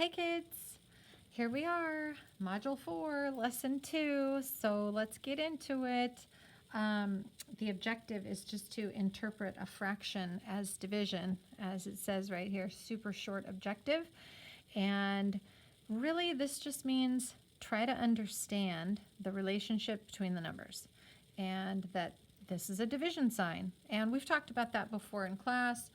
Hey kids, here we are, Module 4, Lesson 2, so let's get into it. The objective is just to interpret a fraction as division, as it says right here, super short objective. And really this just means try to understand the relationship between the numbers and that this is a division sign. And we've talked about that before in class.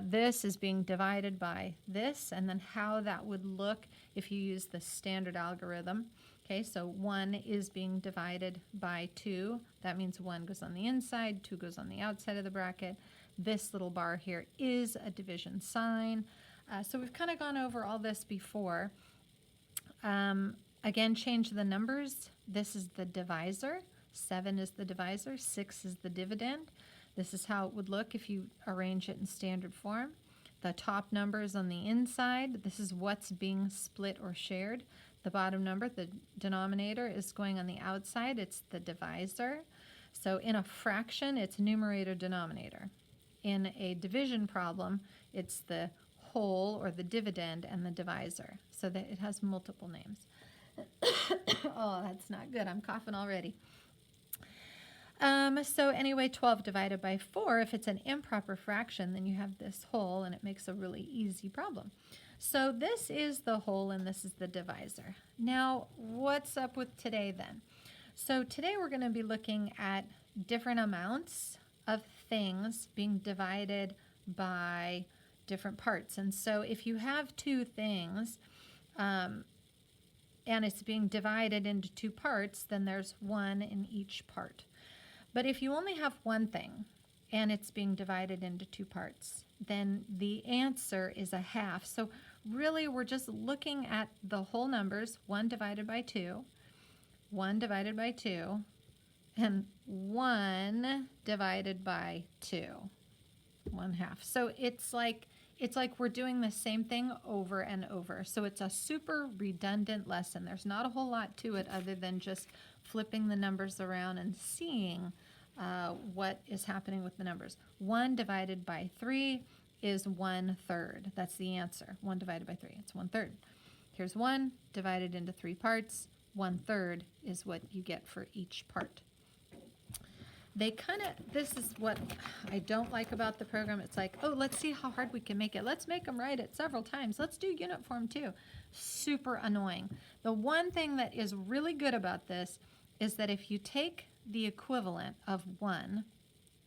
This is being divided by this, and then how that would look if you use the standard algorithm. Okay, so 1 is being divided by 2. That means 1 goes on the inside, 2 goes on the outside of the bracket. This little bar here is a division sign. So we've kind of gone over all this before. Again, change the numbers. This is the divisor. 7 is the divisor. 6 is the dividend. This is how it would look if you arrange it in standard form. The top number is on the inside. This is what's being split or shared. The bottom number, the denominator, is going on the outside. It's the divisor. So in a fraction, it's numerator, denominator. In a division problem, it's the whole or the dividend and the divisor. So that it has multiple names. Oh, that's not good. I'm coughing already. So anyway, 12 divided by 4, if it's an improper fraction, then you have this whole, and it makes a really easy problem. So this is the whole, and this is the divisor. Now, what's up with today then? So today we're going to be looking at different amounts of things being divided by different parts. And so if you have two things, and it's being divided into two parts, then there's 1 in each part. But if you only have one thing and it's being divided into two parts, then the answer is a half. So really we're just looking at the whole numbers, 1 divided by 2, 1 divided by 2, and 1 divided by 2, 1/2. So it's like we're doing the same thing over and over. So it's a super redundant lesson. There's not a whole lot to it other than just flipping the numbers around and seeing what is happening with the numbers. 1 divided by 3 is 1/3. That's the answer. 1 divided by 3. It's 1/3. Here's 1 divided into 3 parts. 1/3 is what you get for each part. This is what I don't like about the program. It's like, oh, let's see how hard we can make it. Let's make them write it several times. Let's do unit form too. Super annoying. The one thing that is really good about this is that if you take the equivalent of 1,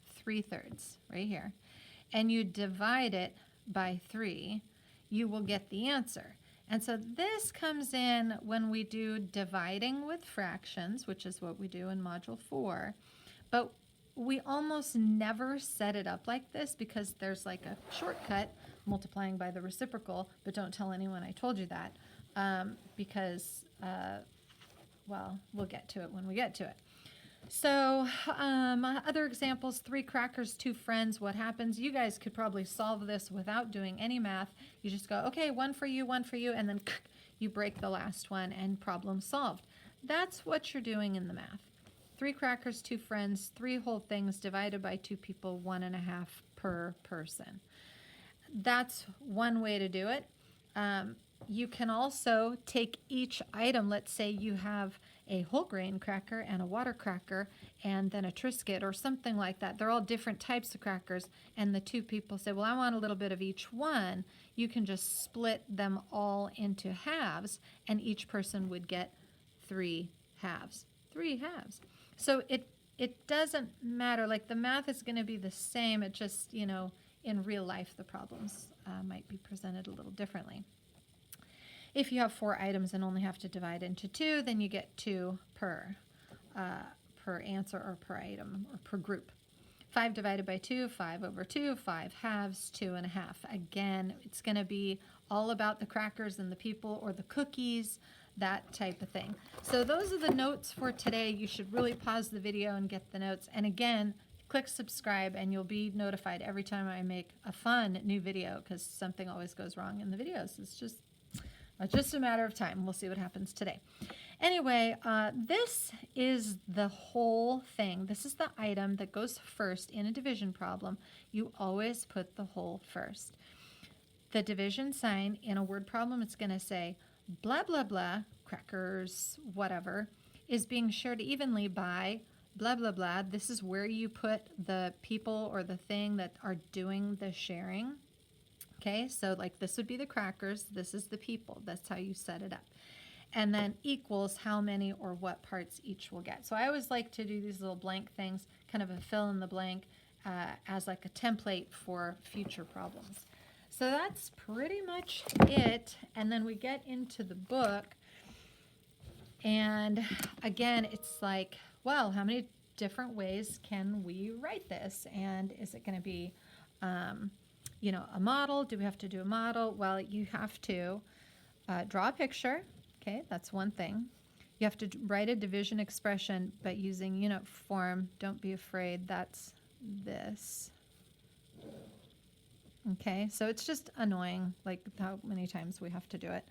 3/3, right here, and you divide it by 3, you will get the answer. And so this comes in when we do dividing with fractions, which is what we do in Module 4. But we almost never set it up like this because there's like a shortcut, multiplying by the reciprocal, but don't tell anyone I told you that because, well, we'll get to it when we get to it. So other examples, 3 crackers, 2 friends. What happens? You guys could probably solve this without doing any math. You just go, okay, 1 for you, and then you break the last one and problem solved. That's what you're doing in the math. 3 crackers, 2 friends, 3 whole things divided by 2 people, 1.5 per person. That's one way to do it. You can also take each item. Let's say you have a whole grain cracker and a water cracker and then a Triscuit or something like that. They're all different types of crackers, and the 2 people say, well, I want a little bit of each one. You can just split them all into halves, and each person would get 3 halves. 3 halves. So it doesn't matter. Like the math is going to be the same. It just, in real life, the problems might be presented a little differently. If you have 4 items and only have to divide into 2, then you get 2 per answer or per item or per group. 5 divided by 2, 5/2, 5 halves, 2.5. Again, it's going to be all about the crackers and the people or the cookies, that type of thing. So those are the notes for today. You should really pause the video and get the notes. And again, click subscribe and you'll be notified every time I make a fun new video because something always goes wrong in the videos. It's just a matter of time. We'll see what happens today. Anyway, this is the whole thing. This is the item that goes first in a division problem. You always put the whole first. the division sign in a word problem, it's going to say blah, blah, blah, crackers, whatever, is being shared evenly by blah, blah, blah. This is where you put the people or the thing that are doing the sharing. Okay, so like this would be the crackers. This is the people. That's how you set it up. And then equals how many or what parts each will get. So I always like to do these little blank things, kind of a fill in the blank as like a template for future problems. So that's pretty much it. And then we get into the book. And again, it's like, well, how many different ways can we write this? And is it going to be, you know, a model? Do we have to do a model? Well, you have to draw a picture. Okay, that's one thing. You have to write a division expression, but using unit form. Don't be afraid. That's this. Okay, so it's just annoying, like how many times we have to do it.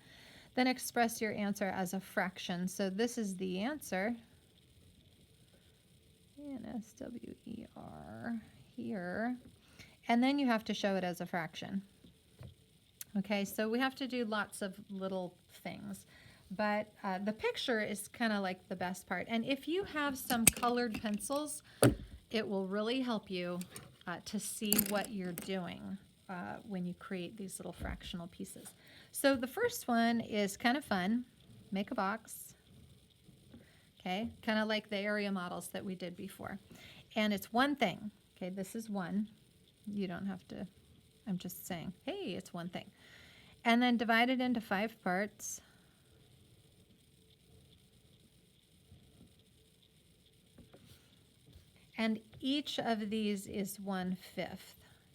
Then express your answer as a fraction. So this is the answer. NSWER here. And then you have to show it as a fraction. Okay, so we have to do lots of little things. But the picture is kind of like the best part. And if you have some colored pencils, it will really help you to see what you're doing when you create these little fractional pieces. So the first one is kind of fun. Make a box. Okay, kind of like the area models that we did before. And it's one thing. Okay, this is one. You don't have to, I'm just saying, hey, it's one thing. And then divide it into 5 parts. And each of these is 1/5.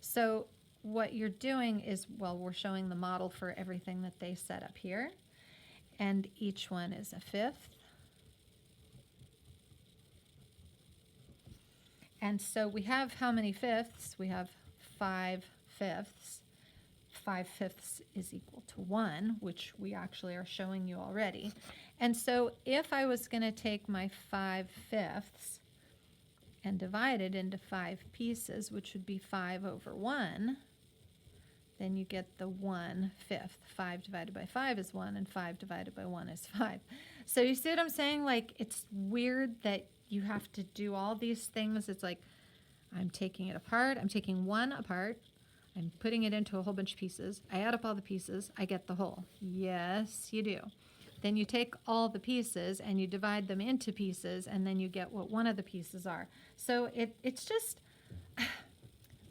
So what you're doing is, well, we're showing the model for everything that they set up here. And each one is 1/5. And so we have how many fifths? We have 5 fifths. 5/5 is equal to 1, which we actually are showing you already. And so if I was going to take my 5/5 and divide it into 5 pieces, which would be 5/1, then you get the 1/5. 5 divided by 5 is 1, and 5 divided by 1 is 5. So you see what I'm saying? Like, it's weird that you have to do all these things. It's like, I'm taking it apart. I'm taking one apart. I'm putting it into a whole bunch of pieces. I add up all the pieces. I get the whole. Yes, you do. Then you take all the pieces and you divide them into pieces, and then you get what one of the pieces are. So it's just,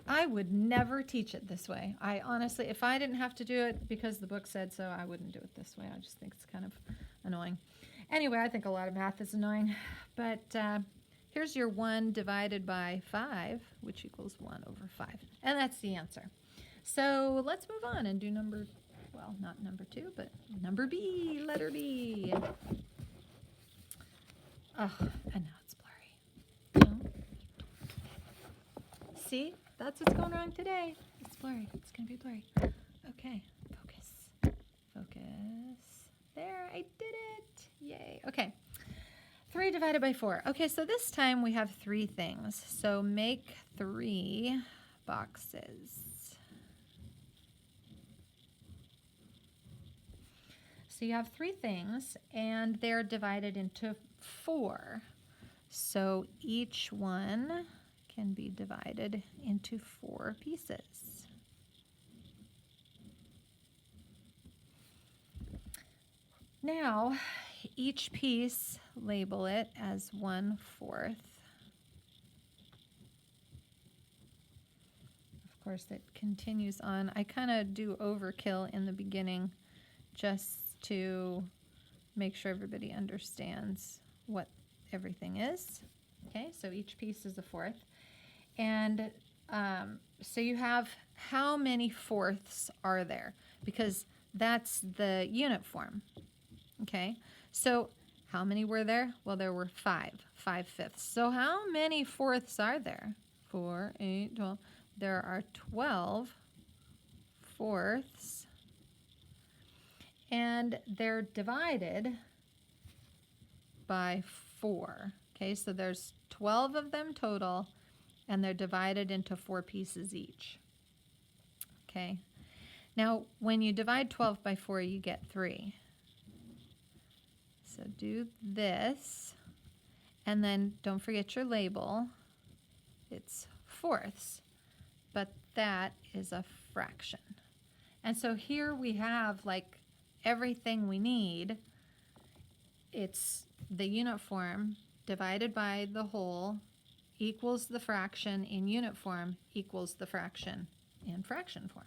I would never teach it this way. I honestly, if I didn't have to do it because the book said so, I wouldn't do it this way. I just think it's kind of annoying. Anyway, I think a lot of math is annoying. But here's your 1 divided by 5, which equals 1/5. And that's the answer. So let's move on and do number, well, not number 2, but number B, letter B. Oh, and now it's blurry. No. See, that's what's going wrong today. It's blurry. It's going to be blurry. Okay, focus. Focus. There, I did it. Yay. Okay. 3 divided by 4. Okay, so this time we have 3 things. So make 3 boxes. So you have 3 things, and they're divided into 4. So each one can be divided into 4 pieces. Now, each piece, label it as 1/4. Of course, it continues on. I kind of do overkill in the beginning just to make sure everybody understands what everything is. Okay, so each piece is 1/4. And so you have how many fourths are there? Because that's the unit form. Okay, so how many were there? Well, there were 5 5/5. So how many fourths are there? 4, 8, 12. There are 12 fourths. And they're divided by 4. Okay, so there's 12 of them total, and they're divided into 4 pieces each. Okay, Now, when you divide 12 by 4, you get 3. So do this, and then don't forget your label. It's fourths, but that is a fraction. And so here we have like everything we need. It's the unit form divided by the whole equals the fraction in unit form equals the fraction in fraction form.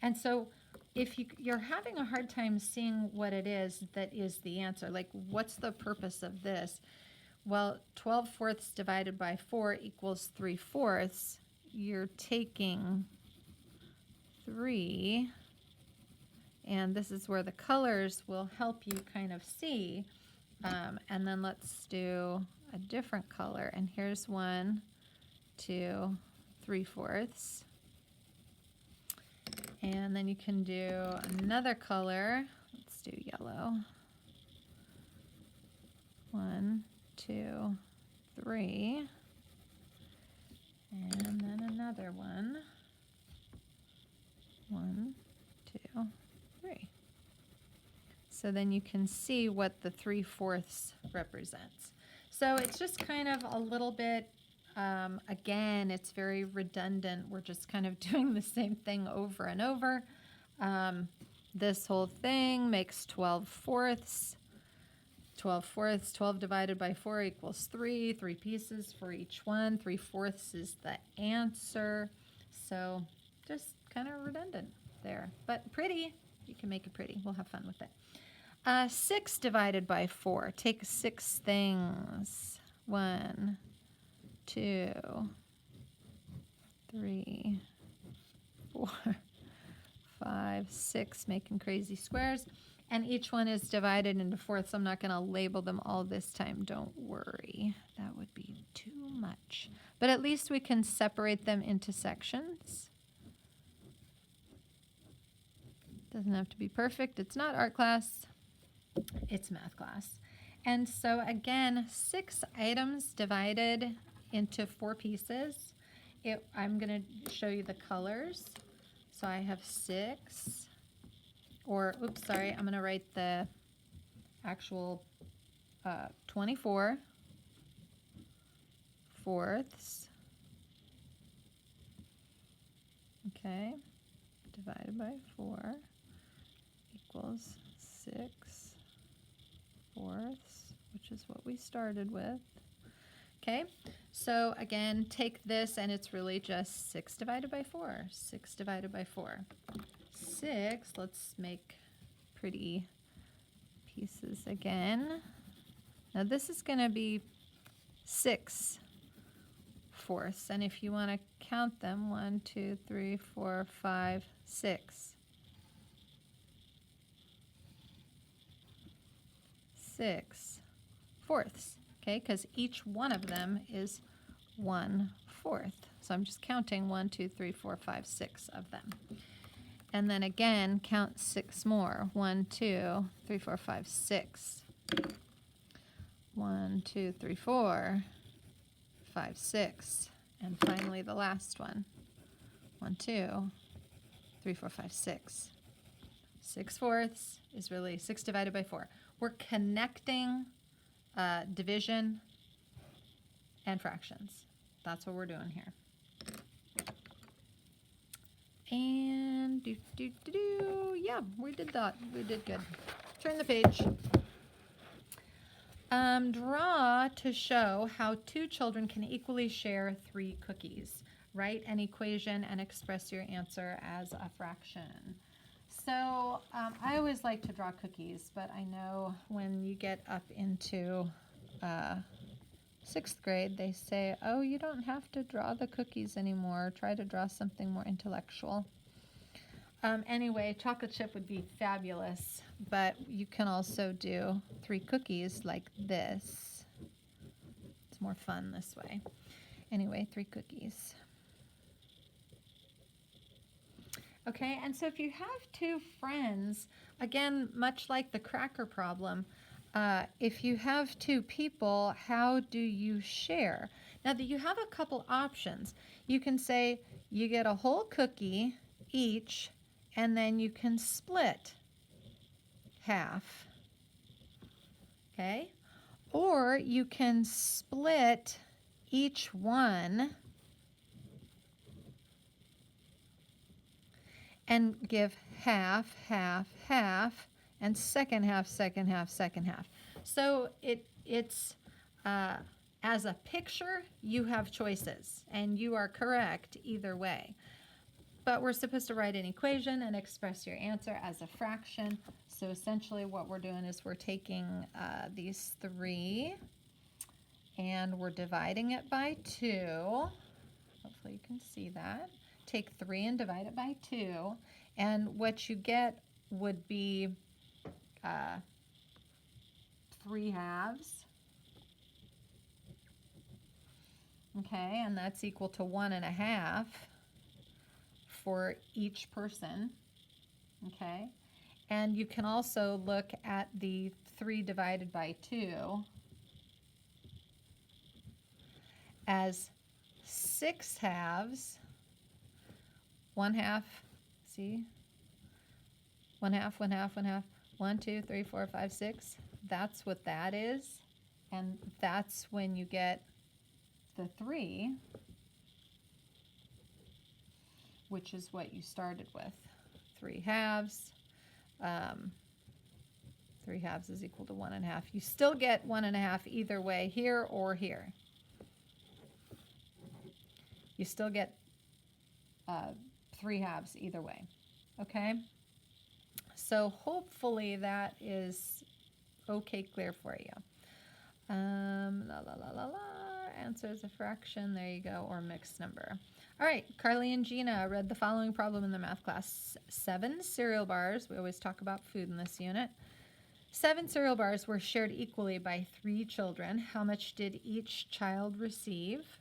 And so if you're having a hard time seeing what it is that is the answer, like what's the purpose of this? Well, 12 fourths divided by 4 equals 3 fourths. You're taking 3, and this is where the colors will help you kind of see. And then let's do a different color. And here's 1, 2, 3 fourths. And then you can do another color. Let's do yellow. 1, 2, 3. And then another one. 1, 2, 3. So then you can see what the 3 fourths represents. So it's just kind of a little bit, again, it's very redundant. We're just kind of doing the same thing over and over. This whole thing makes 12 fourths. 12 fourths, 12 divided by 4 equals 3. 3 pieces for each one. 3 fourths is the answer. So just kind of redundant there, but pretty. You can make it pretty. We'll have fun with it. 6 divided by 4. Take 6 things. 1, 2, 3, 4, 5, 6, making crazy squares. And each one is divided into fourths. I'm not going to label them all this time. Don't worry. That would be too much. But at least we can separate them into sections. Doesn't have to be perfect. It's not art class. It's math class. And so again, 6 items divided into 4 pieces. I'm going to show you the colors. So I have 6. Or, oops, sorry, I'm going to write the actual 24 fourths. Okay, divided by 4 equals 6 fourths, which is what we started with. Okay, so again, take this, and it's really just 6 divided by 4. 6 divided by 4. 6, let's make pretty pieces again. Now this is going to be 6 fourths, and if you want to count them, 1, 2, 3, 4, 5, 6. 6 fourths, okay, because each one of them is 1 fourth. So I'm just counting 1, 2, 3, 4, 5, 6 of them. And then again, count 6 more. 1, 2, 3, 4, 5, 6. 1, 2, 3, 4, 5, 6. And finally the last one. 1, 2, 3, 4, 5, 6. 6 fourths is really 6 divided by 4. We're connecting division and fractions. That's what we're doing here. And yeah, we did that. We did good. Turn the page. Draw to show how 2 children can equally share 3 cookies. Write an equation and express your answer as a fraction. So I always like to draw cookies, but I know when you get up into 6th grade, they say, oh, you don't have to draw the cookies anymore. Try to draw something more intellectual. Anyway, chocolate chip would be fabulous, but you can also do 3 cookies like this. It's more fun this way. Anyway, 3 cookies. Okay, and so if you have 2 friends, again, much like the cracker problem, if you have 2 people, how do you share? Now that you have a couple options, you can say you get a whole cookie each, and then you can split half, okay? Or you can split each one and give half, half, half, and second half, second half, second half. So it's as a picture, you have choices, and you are correct either way. But we're supposed to write an equation and express your answer as a fraction. So essentially what we're doing is we're taking these 3 and we're dividing it by 2. Hopefully you can see that. Take 3 and divide it by 2. And what you get would be 3 halves. Okay, and that's equal to 1.5 for each person. Okay, and you can also look at the 3 divided by 2 as 6 halves, 1/2, see? 1/2, 1/2, 1/2, 1, 2, 3, 4, 5, 6. That's what that is. And that's when you get the 3, which is what you started with. 3 halves. 3 halves is equal to 1.5. You still get 1.5 either way, here or here. You still get 3 halves either way. Okay? So hopefully that is okay, clear for you. Answer is a fraction. There you go, or mixed number. All right, Carly and Gina read the following problem in their math class. 7 cereal bars. We always talk about food in this unit. 7 cereal bars were shared equally by 3 children. How much did each child receive?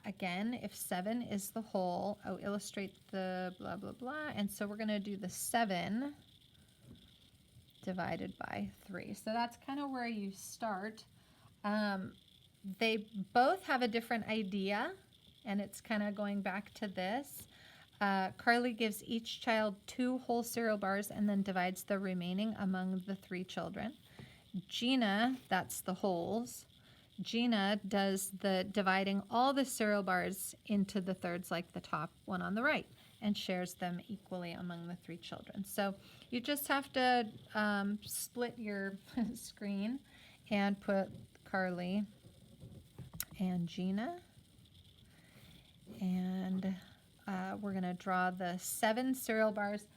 Again, if 7 is the whole, I'll illustrate the blah, blah, blah. And so we're going to do the 7 divided by 3. So that's kind of where you start. They both have a different idea, and it's kind of going back to this. Carly gives each child 2 whole cereal bars and then divides the remaining among the 3 children. Gina, that's the wholes. Gina does the dividing all the cereal bars into the thirds like the top one on the right and shares them equally among the 3 children. So you just have to split your screen and put Carly and Gina. And we're going to draw the 7 cereal bars.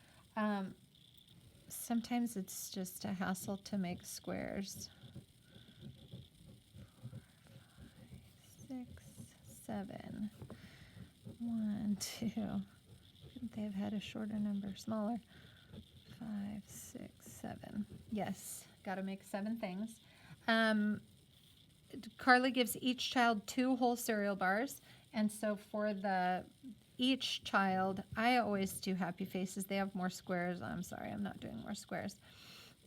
Sometimes it's just a hassle to make squares. 4, 5, 6, 7. 1, 2. Couldn't they have had a shorter number, smaller? 5, 6, 7. Yes, got to make 7 things. Carly gives each child 2 whole cereal bars. And so for each child, I always do happy faces. They have more squares. I'm sorry, I'm not doing more squares.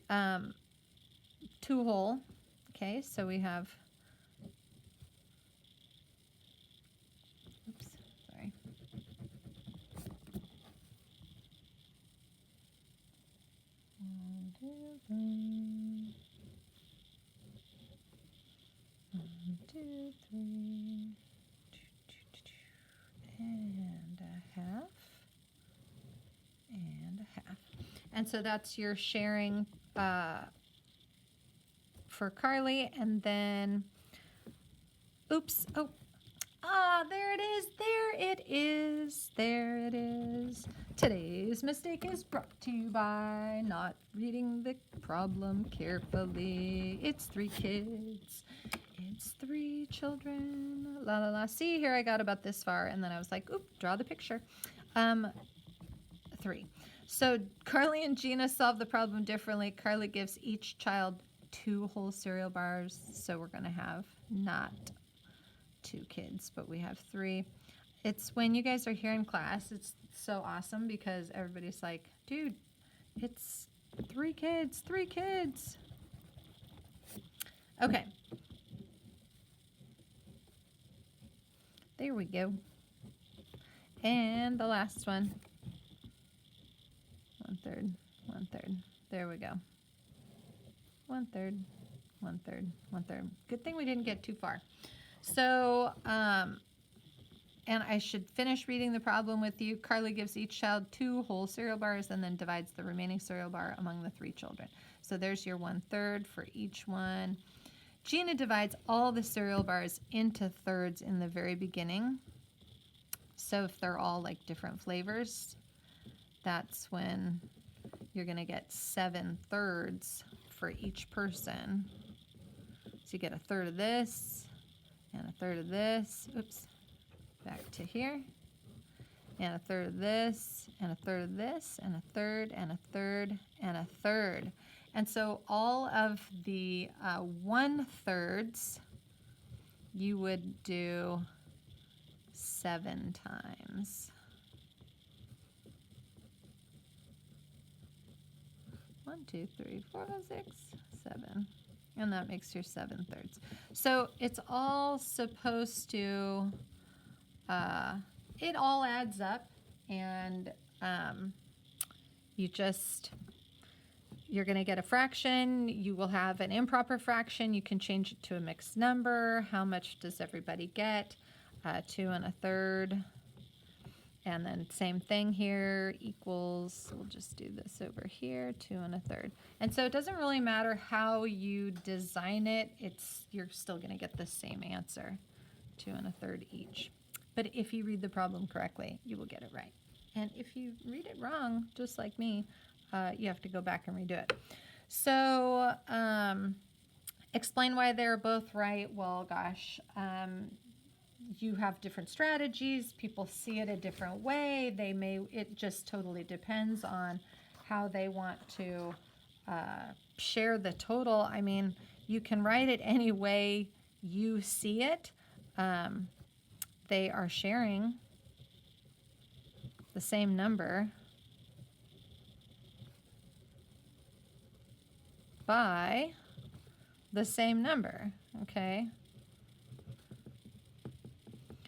2 whole. Okay, so we have, oops, sorry. One, 2, 3. 1, 2, 3. And a half, and a half. And so that's your sharing for Carly. And then, oops, oh, there it is, there it is, there it is. Today's mistake is brought to you by not reading the problem carefully. It's 3 kids. It's 3 children. La la la. See, here I got about this far, and then I was like, oop, draw the picture. 3. So Carly and Gina solve the problem differently. Carly gives each child 2 whole cereal bars, so we're going to have not 2 kids, but we have 3. It's when you guys are here in class, it's so awesome because everybody's like, dude, it's 3 kids, 3 kids. Okay. There we go. And the last one. 1/3, 1/3. There we go. 1/3, 1/3, 1/3. Good thing we didn't get too far. So, and I should finish reading the problem with you. Carly gives each child 2 whole cereal bars and then divides the remaining cereal bar among the 3 children. So there's your 1/3 for each one. Gina divides all the cereal bars into thirds in the very beginning. So if they're all like different flavors, that's when you're going to get 7 thirds for each person. So you get a third of this and a third of this. Oops. Back to here. And a third of this and a third of this and a third and a third and a third. And so all of the 1/3 you would do 7 times. 1, 2, 3, 4, 5, 6, 7. And that makes your 7 thirds. So it's all supposed to, it all adds up, and you're going to get a fraction. You will have an improper fraction. You can change it to a mixed number. How much does everybody get? 2 1/3. And then same thing here, equals, we'll just do this over here, 2 1/3. And so it doesn't really matter how you design it, you're still going to get the same answer, 2 1/3 each. But if you read the problem correctly, you will get it right. And if you read it wrong, just like me, you have to go back and redo it. So explain why they're both right. Well, gosh, you have different strategies. People see it a different way. It just totally depends on how they want to share the total. I mean, you can write it any way you see it. They are sharing the same number by the same number, okay?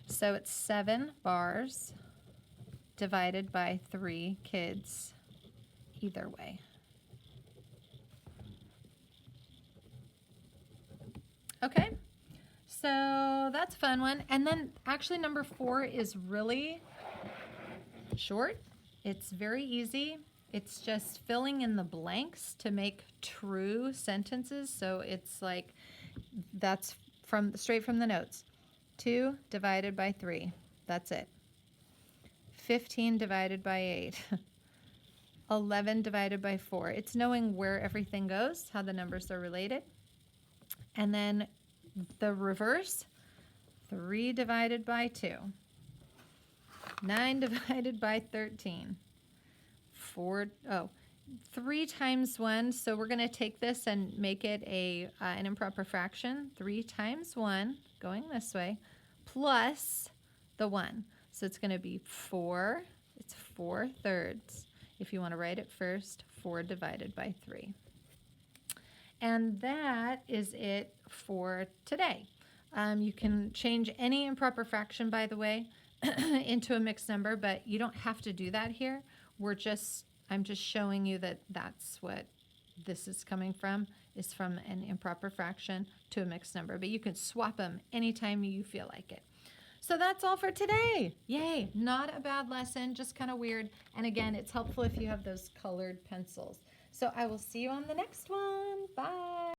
So it's 7 bars divided by 3 kids either way. Okay, so that's a fun one. And then actually number 4 is really short. It's very easy. It's just filling in the blanks to make true sentences. So it's like, that's straight from the notes. 2 divided by 3. That's it. 15 divided by 8. 11 divided by 4. It's knowing where everything goes, how the numbers are related. And then the reverse, 3 divided by 2. 9 divided by 13. 3 times 1. So we're going to take this and make it an improper fraction. 3 times 1, going this way, plus the 1. So it's going to be 4. It's 4 thirds. If you want to write it first, 4 divided by 3. And that is it for today. You can change any improper fraction, by the way, into a mixed number, but you don't have to do that here. I'm just showing you that that's what this is coming from, is from an improper fraction to a mixed number. But you can swap them anytime you feel like it. So that's all for today. Yay, not a bad lesson, just kind of weird. And again, it's helpful if you have those colored pencils. So I will see you on the next one.